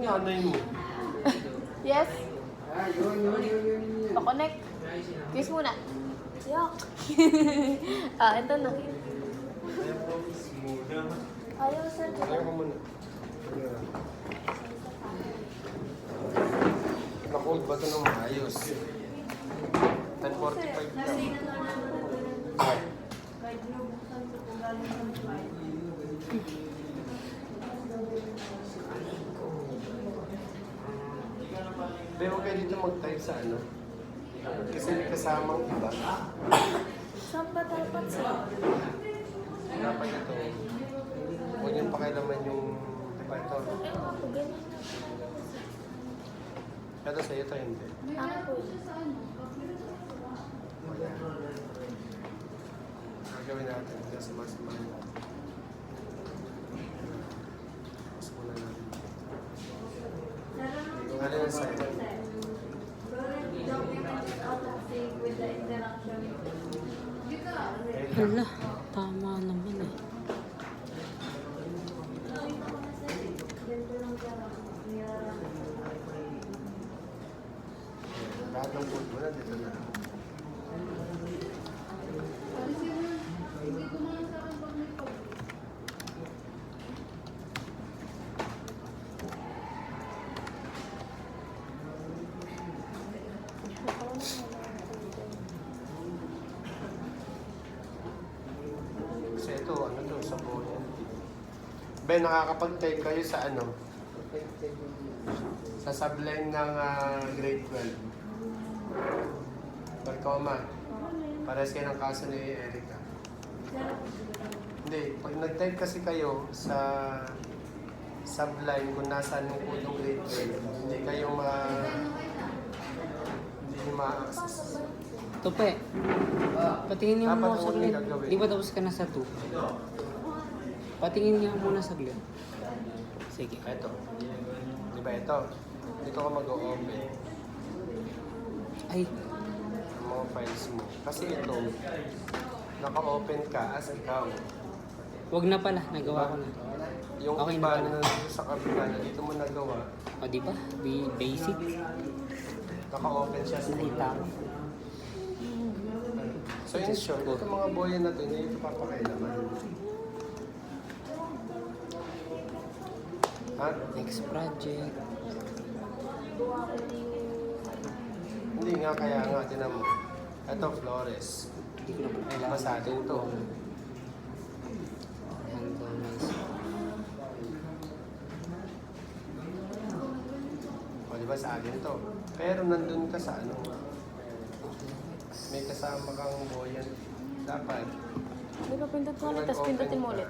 nanay mo? Yes? Pa-connect. Kiss muna. Yuck. Ito na. Ayaw, sir. Ayaw ko muna. Naku, ba ito nang maayos? 10:45 ka. Pero huwag kayo dito mag-type sa ano? Kasi may kasamang iba. Saan ba dapat sa? Dapat ito. Huwag niyong pakialaman yung... Diba ito? Ako, ganyan. Pero sa'yo ito hindi. Ako po. Gagawin natin kasi mas mahal. Mas muna natin. Ano yung sa'yo? Hala, tama naman eh. Lahat ng food mo na dito na. Kasi ito, ano to, sa buhay. Ben, nakakapag-type kayo sa ano? Sa subline ng grade 12. Barcoma. Pares kayo ng kaso ni Erica. Hindi, pag nag-type kasi kayo sa subline kung nasaan mo po yung grade 12, hindi kayo hindi nyo ma-access. Tupe, patingin niyo Dapat muna ang saglit. unang gagawin. Di ba tapos ka na sa 2? Patingin niya muna saglit. Sige. Ito. Di ba ito? Dito ka mag-open Ay, ang mga files mo. Kasi ito, naka-open ka as ikaw. wag na pala. Nagawa ko na. Yung Okay iba na pala. na sa kabila na dito mo nagawa, O di ba? Basic. naka-open siya sa Nakita ko. So in short, itong mga boyan na ito, hindi ito papakailaman. Ha? Next project. Hindi nga, kaya nga, tinan mo. Ito, Flores. Hindi ko na pala Diba kailangan. sa atin ito? Handle nice. O, diba sa atin ito? Pero nandun ka sa ano? May kasama kang boyan. Dapat. Di ba pindot mo ulit, tapos pindutin mo ulit.